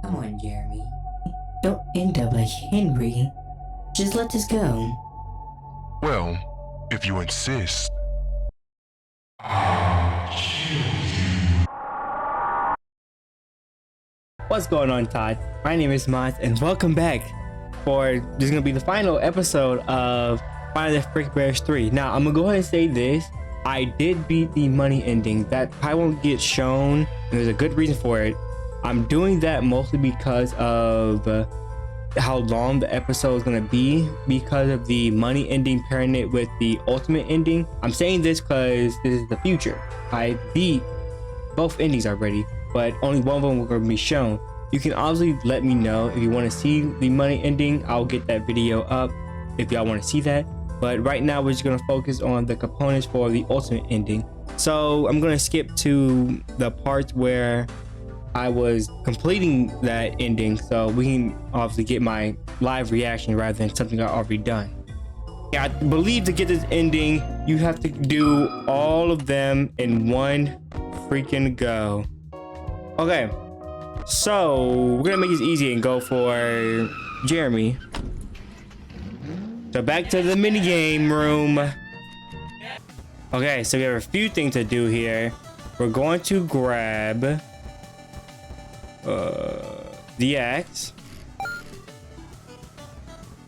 Come on, Jeremy. Don't end up like Henry. Just let this go. Well, if you insist. What's going on, Todd? My name is Mont, and welcome back for this is gonna be the final episode of Final Frickbear 3. Now, I'm gonna go ahead and say this. I did beat the money ending. That probably won't get shown, and there's a good reason for it. I'm doing that mostly because of how long the episode is gonna be, because of the money ending pairing it with the ultimate ending. I'm saying this because this is the future. I beat both endings already, but only one of them will going to be shown. You can obviously let me know if you want to see the money ending. I'll get that video up if y'all want to see that. But right now we're just going to focus on the components for the ultimate ending. So I'm going to skip to the parts where I was completing that ending, so we can obviously get my live reaction rather than something I've already done. Yeah, I believe to get this ending, you have to do all of them in one freaking go. Okay, so we're gonna make this easy and go for Jeremy. So back to the mini game room. Okay, so we have a few things to do here. We're going to grab the axe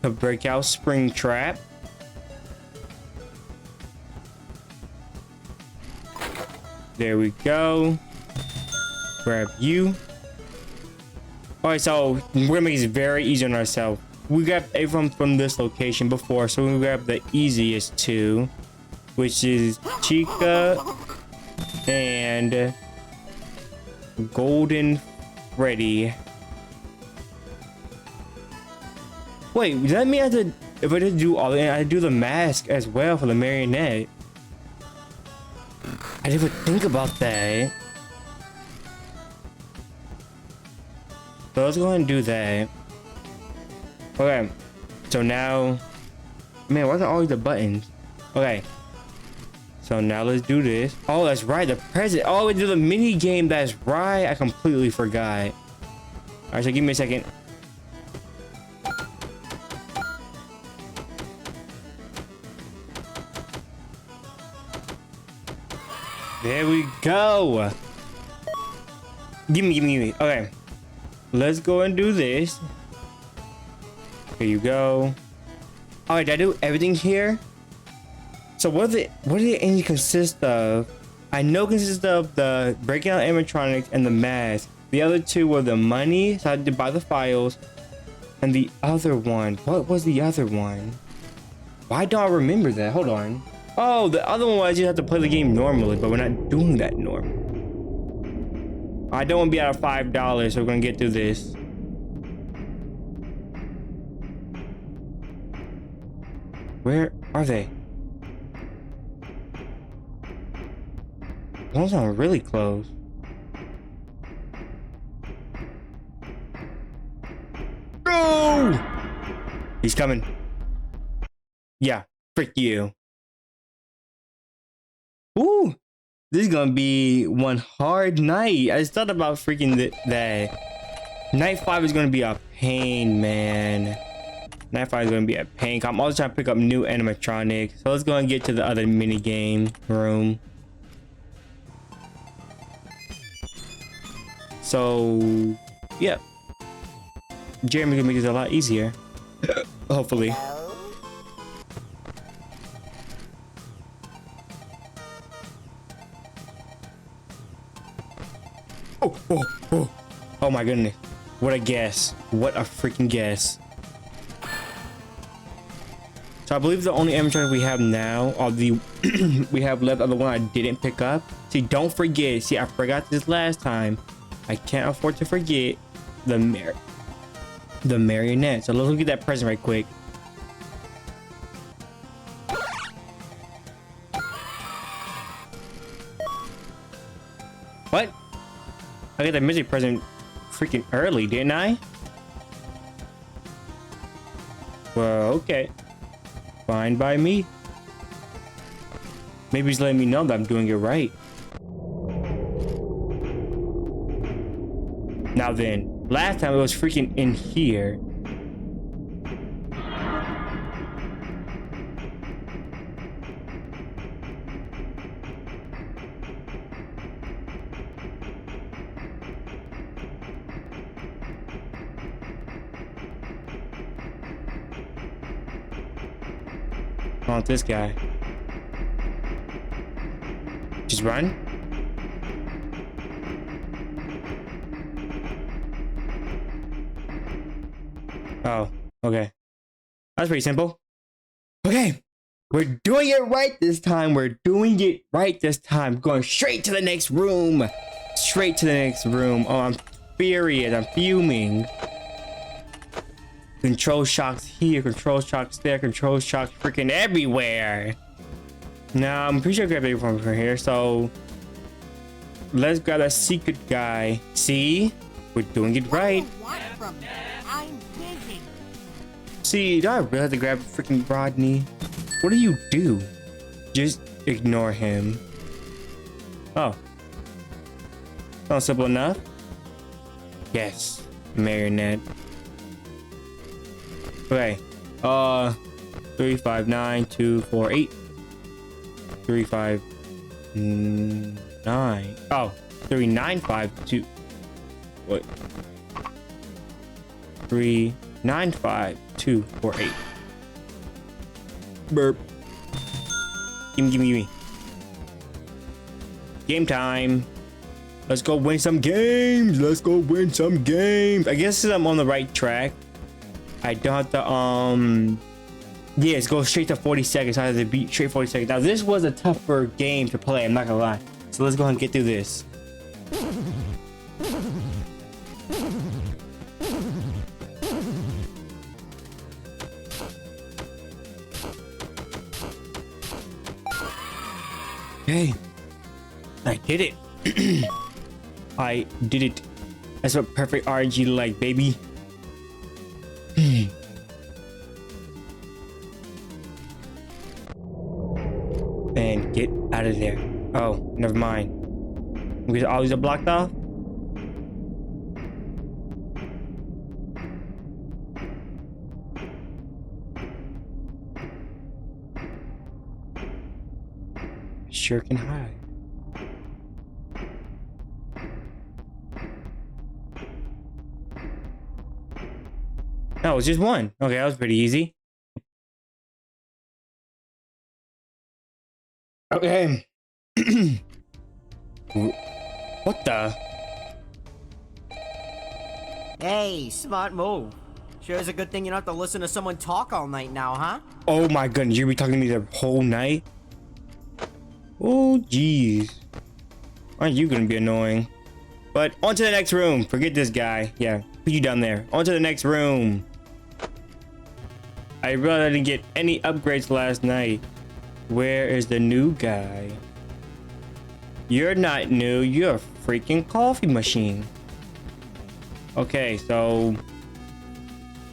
to break out Springtrap. There we go. Grab you. Alright, so we're gonna make this very easy on ourselves. We grabbed everyone from this location before, so we grab the easiest two, which is Chica and Golden Freddy. Wait, does that mean I have to, if I just do all that, I do the mask as well for the marionette? I didn't even think about that. So let's go ahead and do that. Okay. So now, man, why are there always the buttons? Okay. So now let's do this. Oh, that's right. The present. Oh, we do the mini game. That's right. I completely forgot. All right. So give me a second. There we go. Give me. Okay. Let's go and do this. Here you go. All right, did I do everything here? So what did the engine consist of? I know it consists of the breaking out animatronics and the mask. The other two were the money, so I had to buy the files. And the other one, what was the other one? Why don't I remember that? Hold on. Oh, the other one was you have to play the game normally, but we're not doing that normal. I don't want to be out of $5, so we're gonna get through this. Where are they? Those are really close. No! He's coming. Yeah, frick you. Ooh, this is gonna be one hard night. I just thought about freaking that. Night 5 is gonna be a pain, man. Night 5 is gonna be a pain. I'm always trying to pick up new animatronics. So let's go and get to the other mini game room. So, yeah. Jeremy can make this a lot easier. Hopefully. Oh my goodness. What a guess. What a freaking guess. So I believe the only animatronic we have now, or the we have left, are the one I didn't pick up. See, don't forget. See, I forgot this last time. I can't afford to forget the marionette. So let's look at that present right quick. What? I got the mystery present freaking early, didn't I? Well, okay. Fine by me. Maybe he's letting me know that I'm doing it right. Now then, last time it was freaking in here. I want this guy. Just run. Oh, okay. That's pretty simple. Okay. We're doing it right this time. We're doing it right this time. Going straight to the next room. Straight to the next room. Oh, I'm furious. I'm fuming. Control shocks here, control shocks there, control shocks freaking everywhere. Now, I'm pretty sure I grabbed everyone from here, so let's grab that secret guy. See? We're doing it right. I'm busy. See, do I really have to grab freaking Rodney? What do you do? Just ignore him. Oh. Not simple enough? Yes, marionette. Okay. 3, 5, 9, 2, 4, 8. 3, 5, 9. Oh, 3, 9, 5, 2. What? 3, 9, 5, 2, 4, 8. Burp. Gimme. Game time. Let's go win some games. Let's go win some games. I guess I'm on the right track. I don't have to, yes, go straight to 40 seconds. I have to beat straight 40 seconds. Now, this was a tougher game to play, I'm not gonna lie. So let's go ahead and get through this. Hey, I did it. I did it. That's what perfect RNG look like, baby. And get out of there. Oh, never mind. Because all these are blocked off. Sure can hide. No, it's just one. Okay, that was pretty easy. Okay. What the? Hey, smart move. Sure is a good thing you don't have to listen to someone talk all night now, huh? Oh my goodness, you'll be talking to me the whole night? Oh, jeez. Aren't you gonna be annoying? But on to the next room. Forget this guy. Yeah, put you down there. On to the next room. I realized I didn't get any upgrades last night. Where is the new guy? You're not new. You're a freaking coffee machine. Okay, so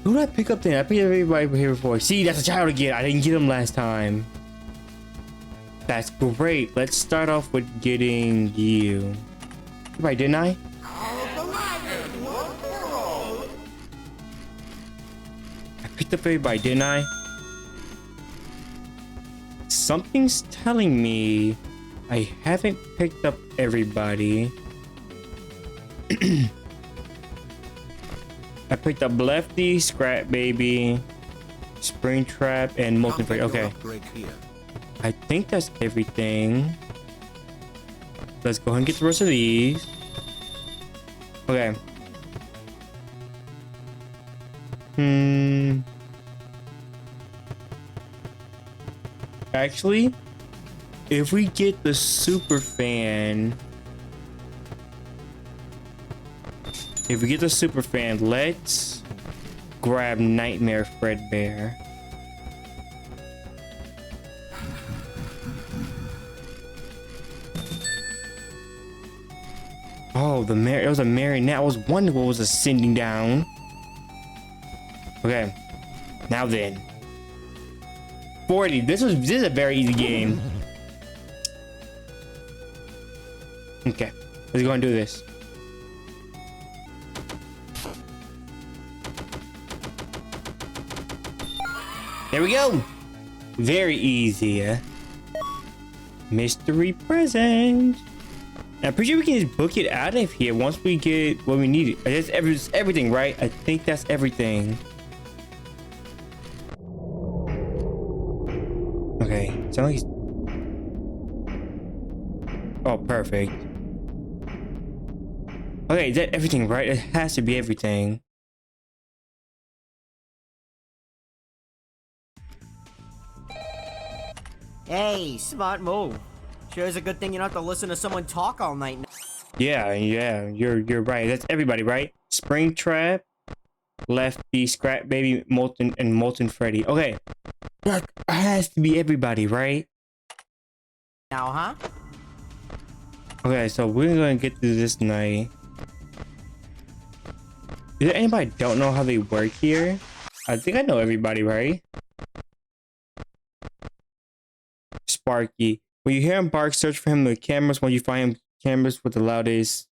who did I pick up then? I picked up everybody here before. See, that's a child again. I didn't get him last time. That's great. Let's start off with getting you. Right, didn't I? I picked up everybody, didn't I? Something's telling me I haven't picked up everybody. I picked up Lefty, Scrap Baby, Springtrap, and Multiplayer. Okay. I think that's everything. Let's go ahead and get the rest of these. Okay. Actually, if we get the super fan, let's grab Nightmare Fredbear. Oh, it was a marionette. I was wondering what was ascending down. Okay, now then. 40. This is a very easy game. Okay, let's go and do this. There we go. Very easy. Mystery present. I'm pretty sure we can just book it out of here once we get what we need. That's everything, right? I think that's everything. Okay, sounds like he's... Oh, perfect. Okay, is that everything, right? It has to be everything. Hey, smart move. Sure is a good thing you don't have to listen to someone talk all night. Yeah, you're right. That's everybody, right? Springtrap, Lefty, Scrap Baby, Molten, and Molten Freddy. Okay, that has to be everybody, right? Now, huh? Okay, so we're gonna get through this night. Is there anybody don't know how they work here? I think I know everybody, right? Sparky. When you hear him bark, search for him with cameras. When you find him, cameras with the loudest,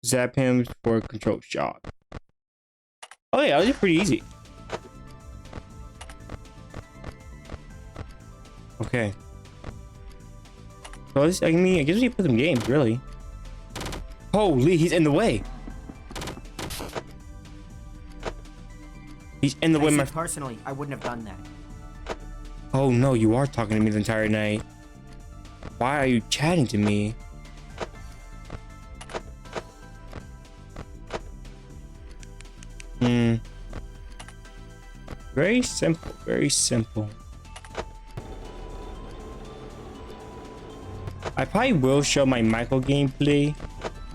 zap him for a controlled shot. Oh yeah, that was pretty easy. Okay. So this, I mean, I guess we put some games, really. Holy, he's in the way. He's in the way, my... Personally, I wouldn't have done that. Oh no, you are talking to me the entire night. Why are you chatting to me? Very simple, very simple. I probably will show my Michael gameplay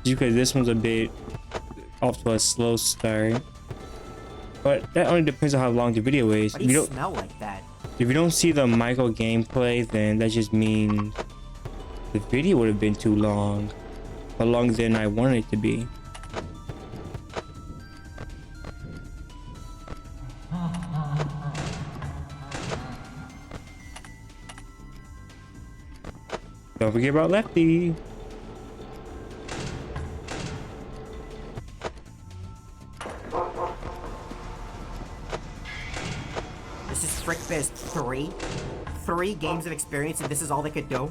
because this one's a bit off to a slow start. But that only depends on how long the video is. Why do you smell like that? If you don't see the Michael gameplay, then that just means the video would have been too long. How longer than I wanted it to be. Don't forget about Lefty. This is frickbear's 3? 3 games of experience and this is all they could do?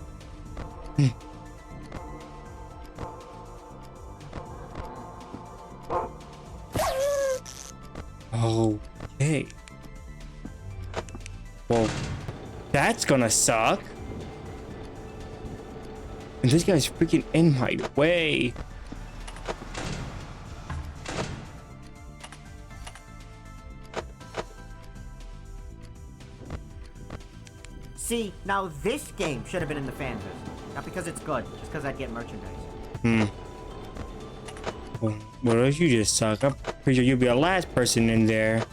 Okay. Well, that's gonna suck. And this guy's freaking in my way. See, now this game should have been in the fan list. Not because it's good, just because I'd get merchandise. Well, if you just suck, I'm pretty sure you'll be the last person in there.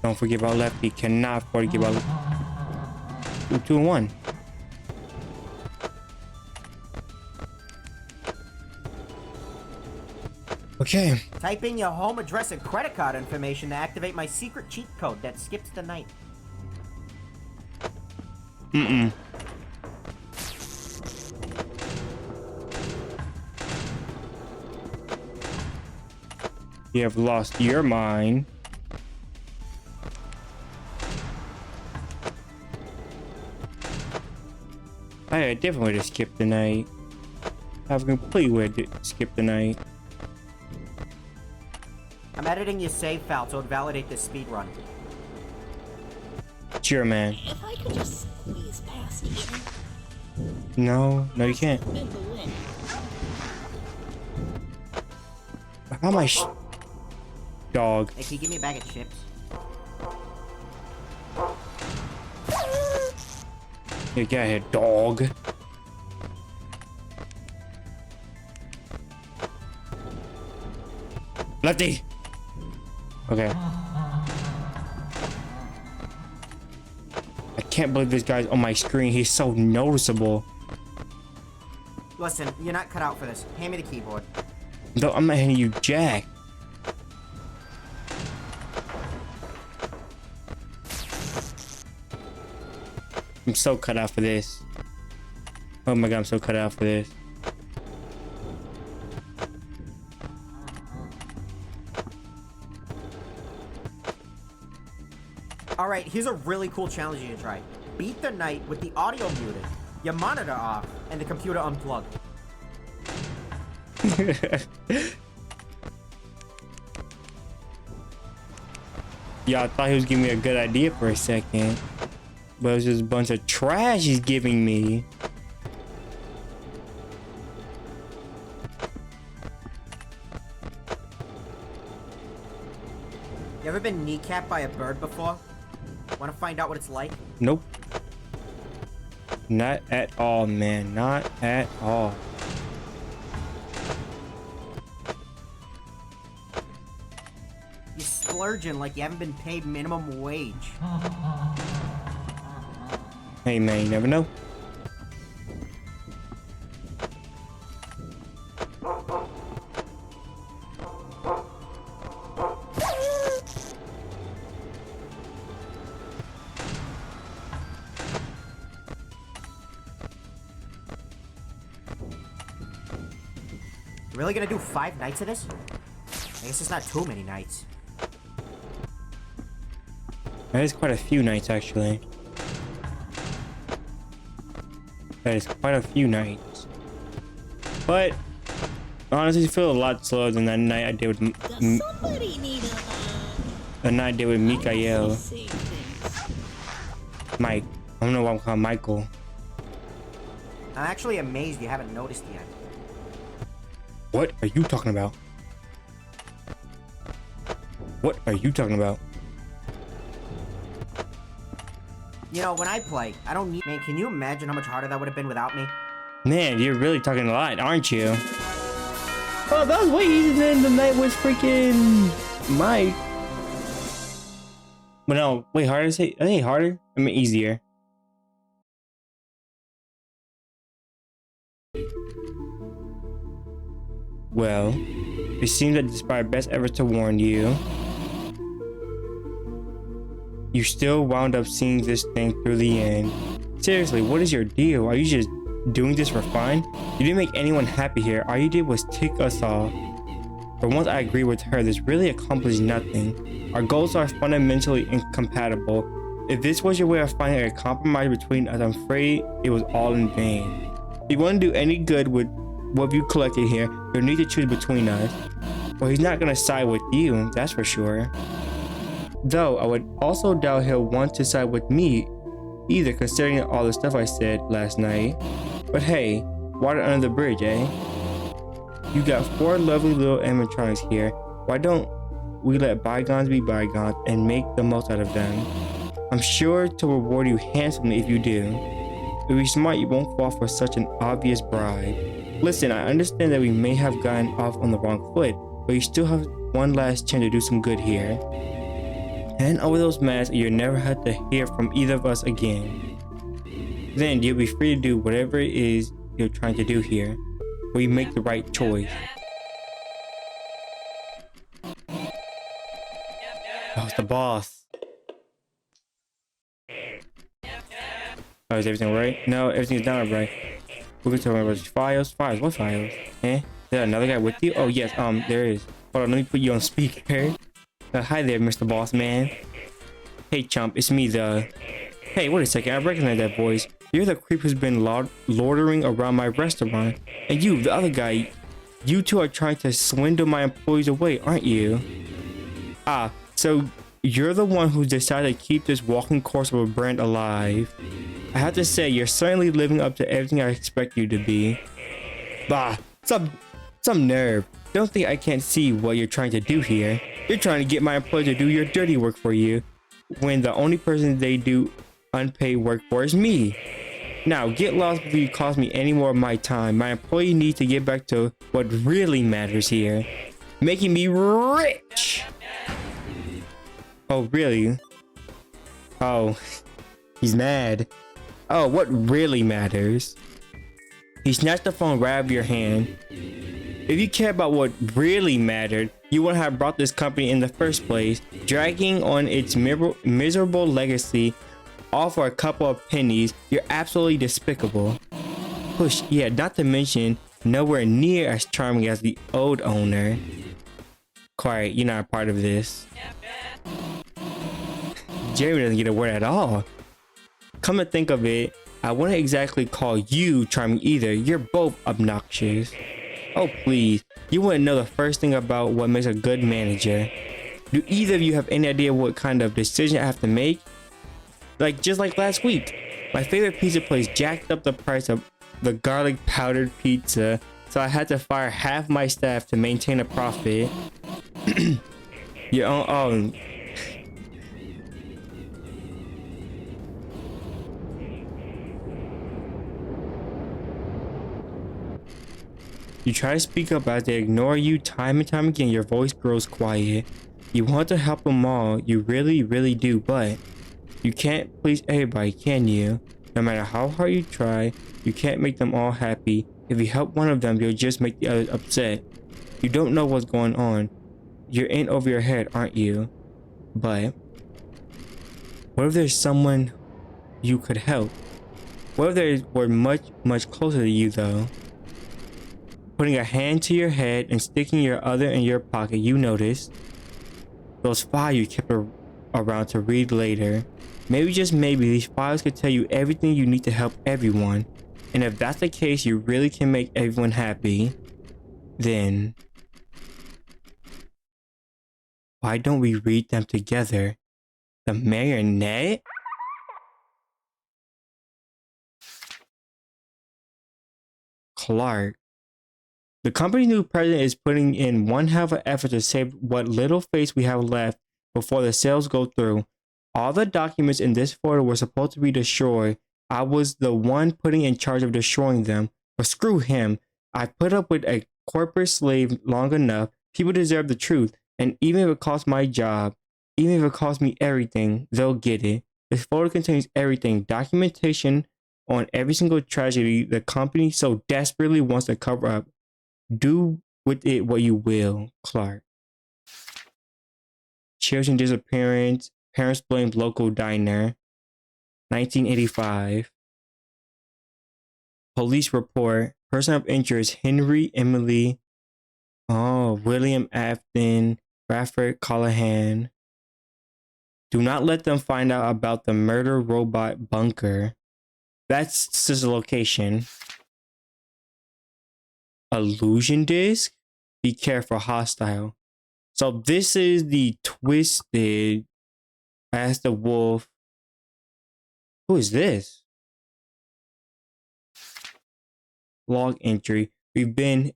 Don't forget about Lefty. Cannot forget about 2 and 1. Okay. Type in your home address and credit card information to activate my secret cheat code that skips the night. You have lost your mind. I had a different way to skip the night. I have a complete way to skip the night. I'm editing your save file to validate this speed run. Sure, man. If I could just squeeze past you. No, you can't. How am I dog? Hey, can you give me a bag of chips? Yeah, get out of here, dog. Lefty! Okay. I can't believe this guy's on my screen. He's so noticeable. Listen, you're not cut out for this. Hand me the keyboard. No, I'm not handing you jack. I'm so cut out for this. Oh my god, I'm so cut out for this. Alright, here's a really cool challenge you can try. Beat the night with the audio muted, your monitor off, and the computer unplugged. Yeah, I thought he was giving me a good idea for a second. But it was just a bunch of trash he's giving me. You ever been kneecapped by a bird before? Want to find out what it's like? Nope. Not at all, man. Not at all. You're splurging like you haven't been paid minimum wage. Hey, man, you never know. You really gonna do 5 nights of this? I guess it's not too many nights. That is quite a few nights, actually. That is quite a few nights. But honestly, I feel a lot slower than that night I did with Does somebody need the night I did with Mikael. say things? Mike. I don't know why I'm calling Michael. I'm actually amazed you haven't noticed yet. What are you talking about? What are you talking about? You know, when I play, I don't need— Man, can you imagine how much harder that would have been without me? Man, you're really talking a lot, aren't you? Oh, that was way easier than the night with freaking Mike. But no, wait, harder to say? I think harder? I mean, easier. Well, it seems that despite our best efforts to warn you, you still wound up seeing this thing through the end. Seriously, what is your deal? Are you just doing this for fun? You didn't make anyone happy here. All you did was tick us off. For once I agree with her, this really accomplished nothing. Our goals are fundamentally incompatible. If this was your way of finding a compromise between us, I'm afraid it was all in vain. If you want to do any good with what you collected here, you'll need to choose between us. Well, he's not gonna side with you, that's for sure. Though I would also doubt he'll want to side with me either, considering all the stuff I said last night. But hey, water under the bridge, eh? You got 4 lovely little animatronics here. Why don't we let bygones be bygones and make the most out of them? I'm sure to reward you handsomely if you do. If you're smart, you won't fall for such an obvious bribe. Listen, I understand that we may have gotten off on the wrong foot, but you still have one last chance to do some good here. Hand over those masks and you'll never have to hear from either of us again. Then you'll be free to do whatever it is you're trying to do here, where you make the right choice. Oh, it's the boss. Oh, is everything right? No, everything's not right. We're going to talk about files. Files? What files? Eh? Is there another guy with you? Oh, yes, there is. Hold on, let me put you on speaker. Hi there, Mr. Boss Man. Hey, chump, it's me, Hey, wait a second, I recognize that voice. You're the creep who's been loitering around my restaurant. And you, the other guy, you two are trying to swindle my employees away, aren't you? Ah, so you're the one who decided to keep this walking corpse of a brand alive. I have to say, you're certainly living up to everything I expect you to be. Bah, some nerve. Don't think I can't see what you're trying to do here. You're trying to get my employees to do your dirty work for you, when the only person they do unpaid work for is me. Now, get lost before you cost me any more of my time. My employee needs to get back to what really matters here. Making me rich! Oh, really? Oh, he's mad. Oh, what really matters? He snatched the phone right out of your hand. If you care about what really mattered, you wouldn't have brought this company in the first place, dragging on its miserable legacy all for a couple of pennies. You're absolutely despicable. push. Yeah, not to mention nowhere near as charming as the old owner. Quiet, you're not a part of this. Jeremy doesn't get a word at all. Come to think of it, I wouldn't exactly call you charming either. You're both obnoxious. Oh please, you wouldn't know the first thing about what makes a good manager. Do either of you have any idea what kind of decision I have to make? Just like last week, my favorite pizza place jacked up the price of the garlic powdered pizza, so I had to fire half my staff to maintain a profit. Your own, You try to speak up as they ignore you time and time again. Your voice grows quiet. You want to help them all, you really, really do, but you can't please everybody, can you? No matter how hard you try, you can't make them all happy. If you help one of them, you'll just make the others upset. You don't know what's going on. You're in over your head, aren't you? But what if there's someone you could help? What if they were much, much closer to you though? Putting a hand to your head and sticking your other in your pocket, you notice those files you kept around to read later. Maybe, just maybe, these files could tell you everything you need to help everyone. And if that's the case, you really can make everyone happy. Then why don't we read them together? The marionette? Clark. The company's new president is putting in one hell of an effort to save what little face we have left before the sales go through. All the documents in this folder were supposed to be destroyed. I was the one putting in charge of destroying them. But screw him. I put up with a corporate slave long enough. People deserve the truth. And even if it costs my job, even if it costs me everything, they'll get it. This folder contains everything. Documentation on every single tragedy the company so desperately wants to cover up. Do with it what you will, Clark. Children disappearance. Parents blamed local diner. 1985. Police report. Person of interest: Henry, Emily. William Afton, Bradford Callahan. Do not let them find out about the murder robot bunker. That's his location. Illusion disc? Be careful, hostile. So this is the twisted as the wolf. Who is this? Log entry. We've been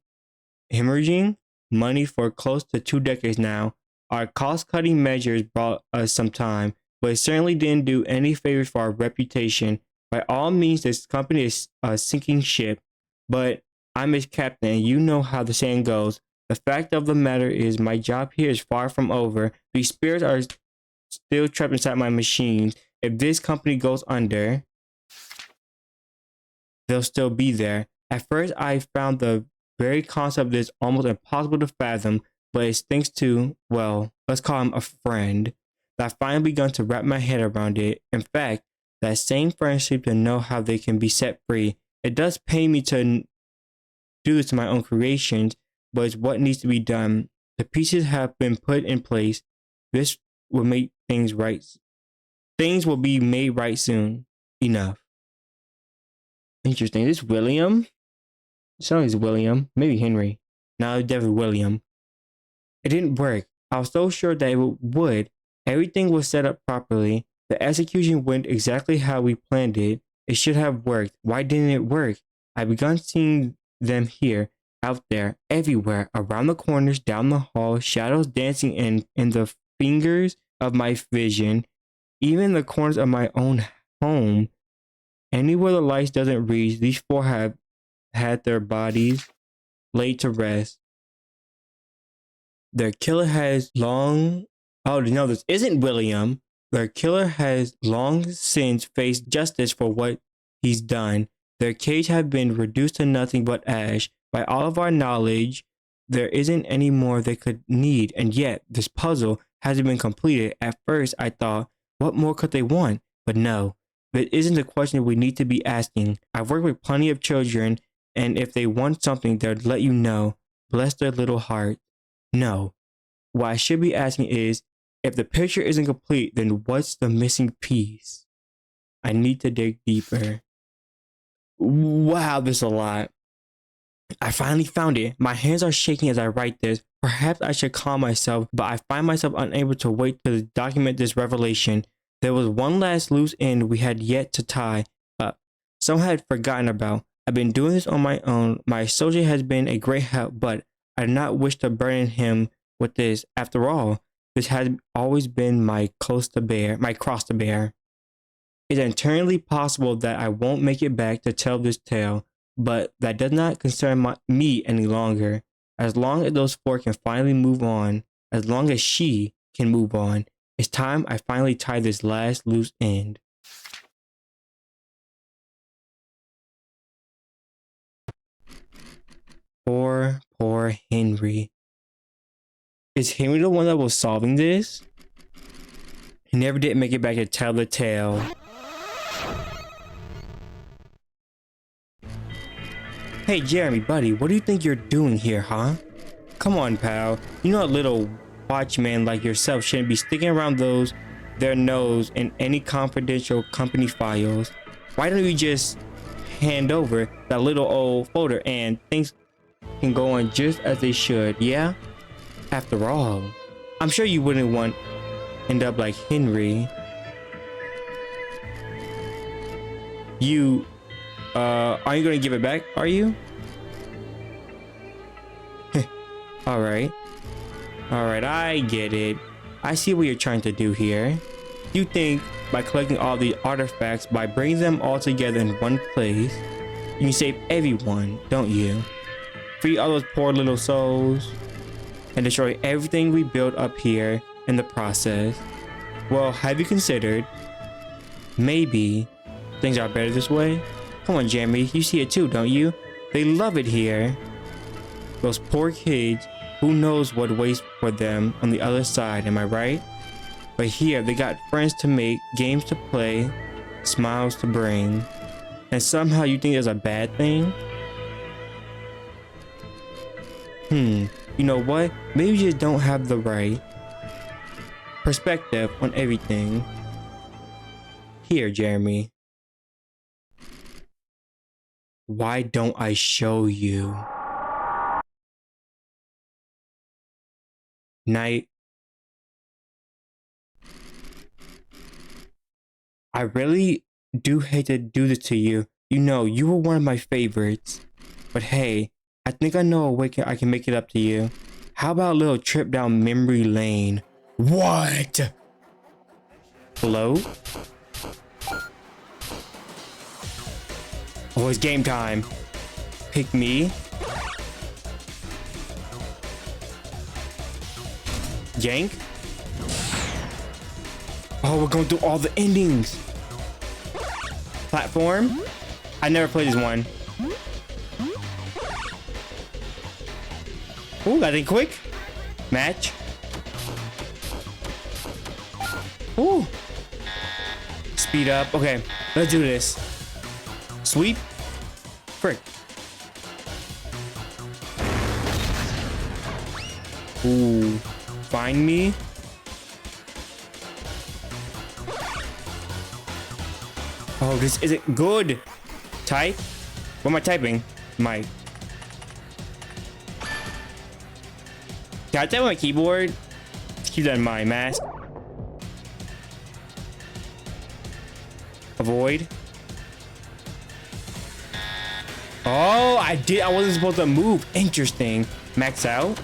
hemorrhaging money for close to 2 decades now. Our cost-cutting measures brought us some time, but it certainly didn't do any favors for our reputation. By all means, this company is a sinking ship, but I'm its captain, and you know how the saying goes. The fact of the matter is, my job here is far from over. These spirits are still trapped inside my machines. If this company goes under, they'll still be there. At first, I found the very concept of this almost impossible to fathom, but it's thanks to, well, let's call him a friend, that I finally begun to wrap my head around it. In fact, that same friend seemed to know how they can be set free. It does pain me to do this to my own creations, but it's what needs to be done. The pieces have been put in place. This will make things right. Things will be made right soon. Enough. Interesting. Is this William? It sounds like William. Maybe Henry. No, definitely William. It didn't work. I was so sure that it would. Everything was set up properly. The execution went exactly how we planned it. It should have worked. Why didn't it work? I begun seeing them here, out there, everywhere, around the corners, down the hall, shadows dancing in the fingers of my vision, even the corners of my own home. Anywhere the lights doesn't reach, these four have had their bodies laid to rest. Their killer has long... Oh, no, this isn't William. Their killer has long since faced justice for what he's done. Their cage had been reduced to nothing but ash. By all of our knowledge, there isn't any more they could need, and yet this puzzle hasn't been completed. At first, I thought, what more could they want? But no, That isn't the question we need to be asking. I've worked with plenty of children, and if they want something, they'll let you know. Bless their little heart. No. What I should be asking is, if the picture isn't complete, then what's the missing piece? I need to dig deeper. Wow, this is a lot. I finally found it. My hands are shaking as I write this. Perhaps I should calm myself, but I find myself unable to wait to document this revelation. There was one last loose end we had yet to tie up. Some had forgotten about. I've been doing this on my own. My associate has been a great help, but I do not wish to burden him with this. After all, this has always been my cross to bear. It's entirely possible that I won't make it back to tell this tale, but that does not concern me any longer. As long as those four can finally move on, as long as she can move on, it's time I finally tie this last loose end. Poor Henry. Is Henry the one that was solving this? He never did make it back to tell the tale. Hey Jeremy, buddy, what do you think you're doing here, huh? Come on, pal. You know a little watchman like yourself shouldn't be sticking around their nose in any confidential company files. Why don't you just hand over that little old folder and things can go on just as they should, yeah? After all, I'm sure you wouldn't want to end up like Henry. You, are you gonna give it back, are you? Alright, I get it. I see what you're trying to do here. You think by collecting all the artifacts, by bringing them all together in one place, you can save everyone, don't you? Free all those poor little souls, and destroy everything we built up here in the process. Well, have you considered, maybe things are better this way? Come on, Jeremy, you see it too, don't you? They love it here. Those poor kids, who knows what waits for them on the other side, am I right? But here, they got friends to make, games to play, smiles to bring. And somehow you think it's a bad thing? You know what? Maybe you just don't have the right perspective on everything. Here, Jeremy. Why don't I show you? Night. I really do hate to do this to you. You know, you were one of my favorites. But hey, I think I know a way I can make it up to you. How about a little trip down memory lane? What? Hello? Oh, it's game time. Pick me. Yank. Oh, we're going through all the endings. Platform. I never played this one. Ooh, got it quick. Match. Ooh. Speed up. Okay, let's do this. Sweep. Frick. Ooh. Find me. Oh, this isn't good. Type. What am I typing? Mike. Can I type on my keyboard? Keep that in mind. Mask. Avoid. Oh, I did. I wasn't supposed to move. Interesting. Max out.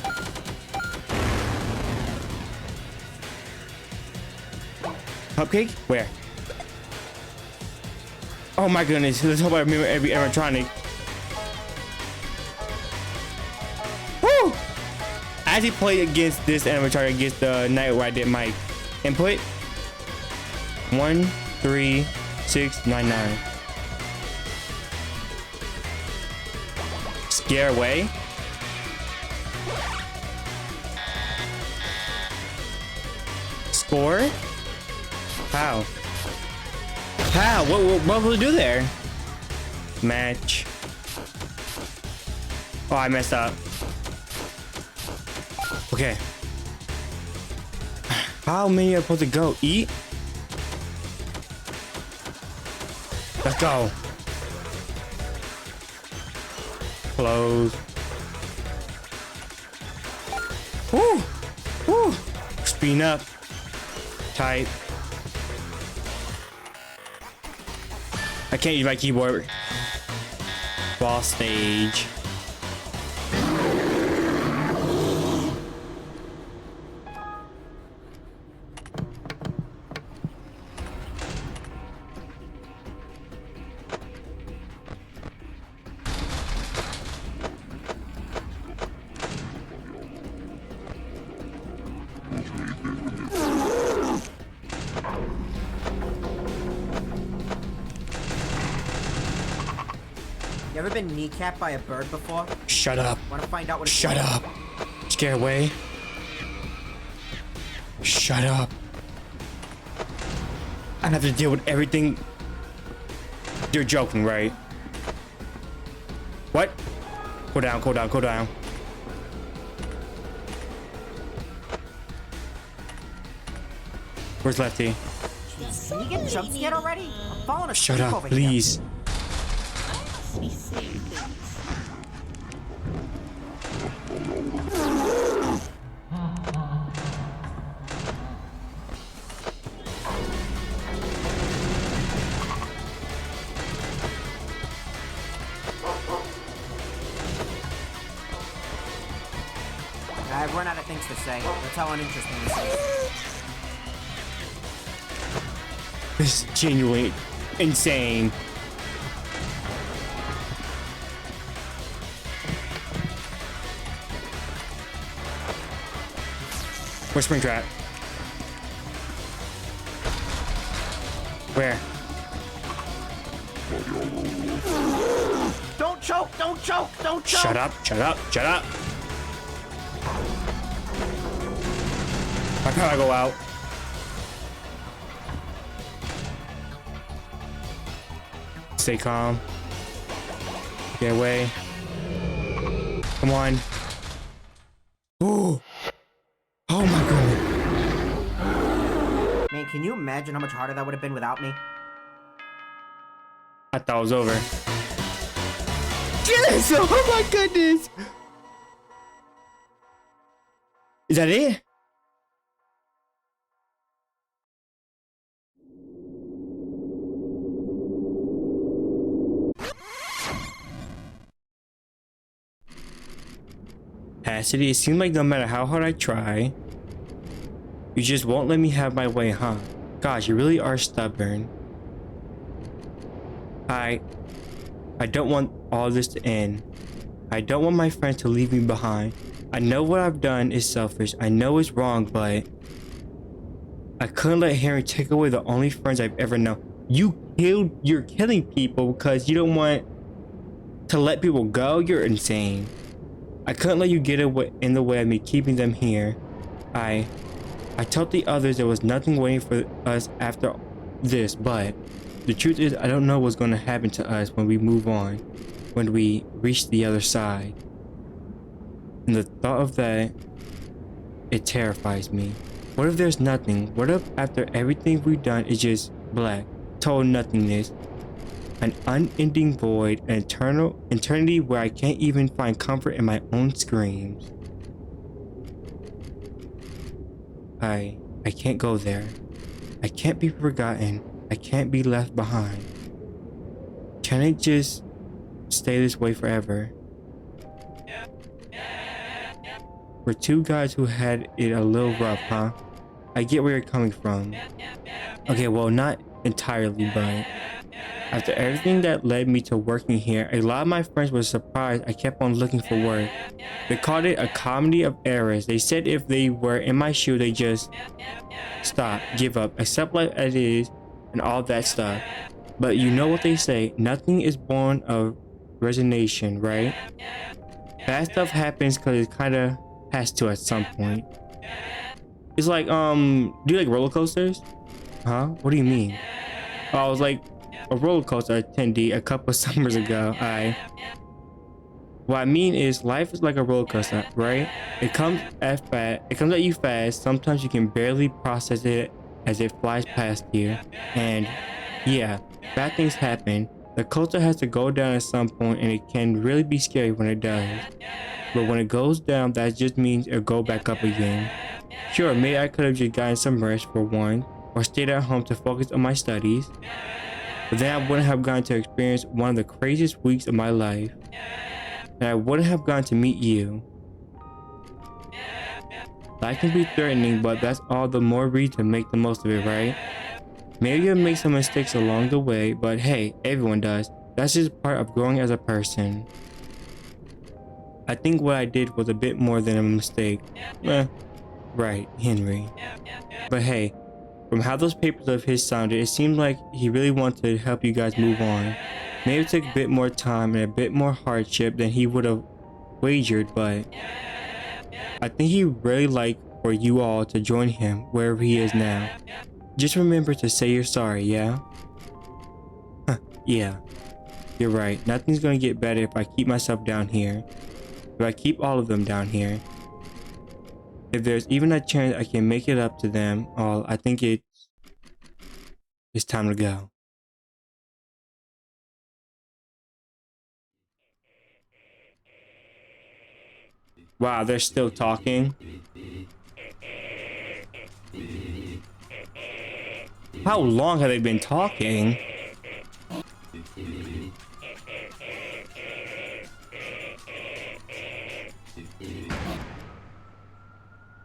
Cupcake? Where? Oh my goodness. Let's hope I remember every animatronic. Woo! I actually played against this animatronic against the night where I did my input. 13699. Scare away. Score? How? How? What will it do there? Match. Oh, I messed up. Okay. How many are supposed to go? Eat? Let's go. Close. Woo! Woo! Speed up. Type. I can't use my keyboard. Boss stage. You ever been kneecapped by a bird before? Shut up. Want to find out what it's Shut like? up. Scare away. Shut up. I have to deal with everything. You're joking, right? What? Go down, go down, go down. Where's Lefty? Jeez, can you get jump scared already? I'm falling asleep Shut up, over please. I must be seeing things. I've run out of things to say. That's how uninteresting this is. This is genuinely insane. Where's Springtrap? Where? Don't choke! Don't choke! Don't choke! Shut up, shut up, shut up. Why can't I go out? Stay calm. Get away. Come on. Ooh. Oh my god. Man, can you imagine how much harder that would have been without me? I thought it was over. Yes! Oh my goodness! Is that it? Cassidy, it seems like no matter how hard I try, you just won't let me have my way, huh? Gosh, you really are stubborn. I don't want all this to end. I don't want my friends to leave me behind. I know what I've done is selfish. I know it's wrong, but I couldn't let Henry take away the only friends I've ever known. You're killing people because you don't want to let people go? You're insane. I couldn't let you get in the way of me keeping them here. I told the others there was nothing waiting for us after this, but the truth is I don't know what's going to happen to us when we move on, when we reach the other side. And the thought of that, it terrifies me. What if there's nothing? What if after everything we've done is just black, total nothingness? An unending void, an eternity where I can't even find comfort in my own screams. I can't go there. I can't be forgotten. I can't be left behind. Can it just stay this way forever? We're two guys who had it a little rough, huh? I get where you're coming from. Okay, well, not entirely, but after everything that led me to working here, a lot of my friends were surprised I kept on looking for work. They called it a comedy of errors. They said if they were in my shoe, they just stop, give up, accept life as it is, and all that stuff. But you know what they say, nothing is born of resignation, right? Bad stuff happens because it kind of has to at some point. It's like, do you like roller coasters? Huh? What do you mean? I was like a roller coaster attendee a couple summers ago. What I mean is life is like a roller coaster, right? It comes at you fast. Sometimes you can barely process it as it flies past you. And yeah, bad things happen. The coaster has to go down at some point and it can really be scary when it does. But when it goes down, that just means it'll go back up again. Sure, maybe I could have just gotten some rest for one, or stayed at home to focus on my studies. But then I wouldn't have gotten to experience one of the craziest weeks of my life. And I wouldn't have gotten to meet you. That can be threatening, but that's all the more reason to make the most of it, right? Maybe you'll make some mistakes along the way, but hey, everyone does. That's just part of growing as a person. I think what I did was a bit more than a mistake. Right, Henry. But hey, from how those papers of his sounded, it seemed like he really wanted to help you guys move on. Maybe it took a bit more time and a bit more hardship than he would have wagered, but I think he really liked for you all to join him wherever he is now. Just remember to say you're sorry, yeah? Yeah. You're right. Nothing's gonna get better if I keep myself down here. If I keep all of them down here. If there's even a chance I can make it up to them all, I think it's time to go. Wow, they're still talking. How long have they been talking?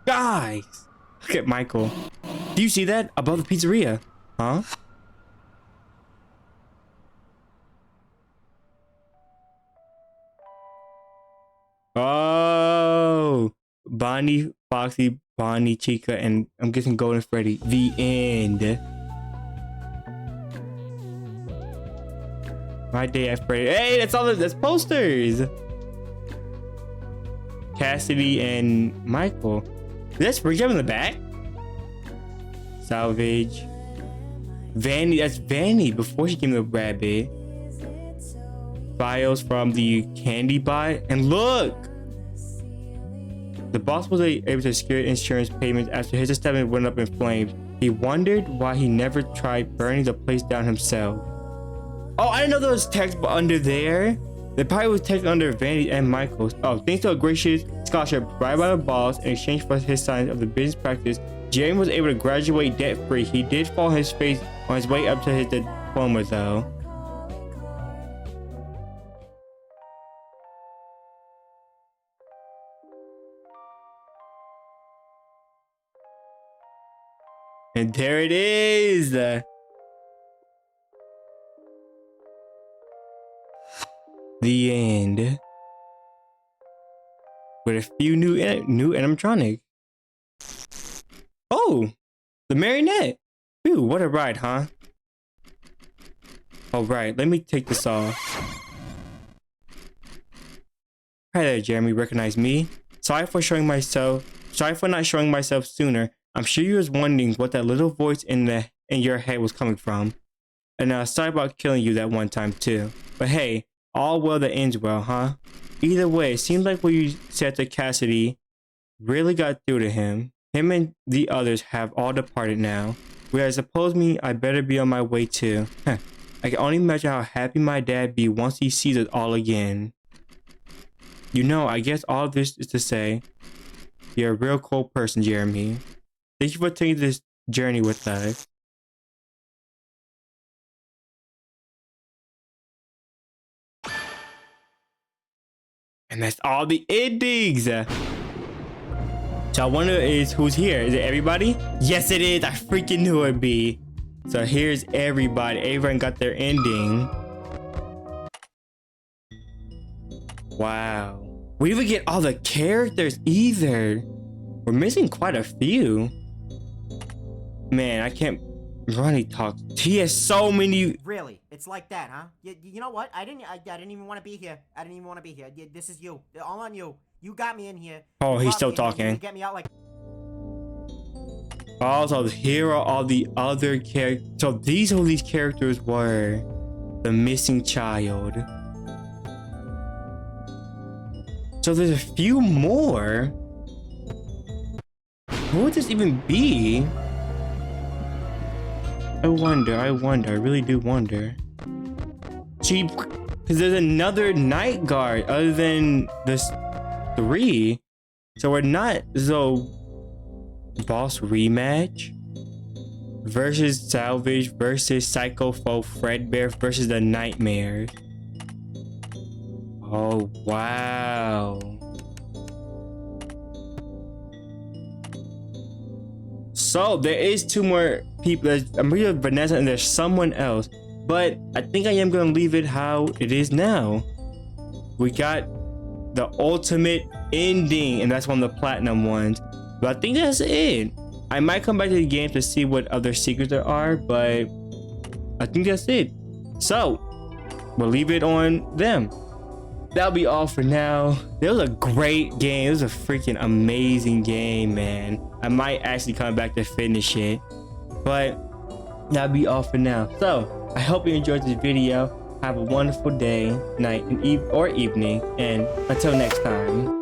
Guys, look at Michael. Do you see that above the pizzeria? Huh? Oh, Bonnie, Foxy, Bonnie, Chica, and I'm guessing Golden Freddy. The end. My day at Freddy. Hey, that's posters. Cassidy and Michael. That's Spring Jam in the back. Salvage. Vanny, that's Vanny before she came to Rabbit. Files from the candy bot. And look! The boss was able to secure insurance payments after his establishment went up in flames. He wondered why he never tried burning the place down himself. Oh, I didn't know there was text under there. The probably was text under Vanny and Michael's. Oh, thanks to a gracious scholarship provided by the boss in exchange for his signs of the business practice, Jeremy was able to graduate debt-free. He did fall on his face on his way up to his diploma, though. And there it is. The end. With a few new animatronic. Oh, the marionette. Phew, what a ride, huh? All right, let me take this off. Hi there, Jeremy. Recognize me? Sorry for not showing myself sooner. I'm sure you was wondering what that little voice in your head was coming from. And sorry about killing you that one time too. But hey, all well that ends well, huh? Either way, it seems like what you said to Cassidy really got through to him. Him and the others have all departed now. Whereas suppose me, I better be on my way too. I can only imagine how happy my dad be once he sees us all again. You know, I guess all of this is to say, you're a real cool person, Jeremy. Thank you for taking this journey with us. And that's all the endings. So I wonder is who's here? Is it everybody? Yes, it is. I freaking knew it'd be. So here's everybody. Everyone got their ending. Wow. We didn't even get all the characters either. We're missing quite a few. Man, I can't. Ronnie talks. He has so many. Really? It's like that, huh? You know what? I didn't even want to be here. I didn't even want to be here. This is you. All on you. You got me in here. Oh, You he's brought still me in here. talking. You get me out like. Also, here are all the other characters. So these who these characters were. The missing child. So there's a few more. Who would this even be? I wonder, I really do wonder. Because there's another night guard other than this 3. So we're not, so boss rematch versus salvage versus psycho foe Fredbear versus the nightmares. Oh wow. So there is 2 more people. I'm pretty sure Vanessa and there's someone else, but I think I am gonna leave it how it is now. We got the ultimate ending, and that's one of the platinum ones. But I think that's it. I might come back to the game to see what other secrets there are, but I think that's it. So we'll leave it on them. That'll be all for now. It was a great game. It was a freaking amazing game, man. I might actually come back to finish it, but that'll be all for now. So I hope you enjoyed this video. Have a wonderful day, night, and evening, and until next time.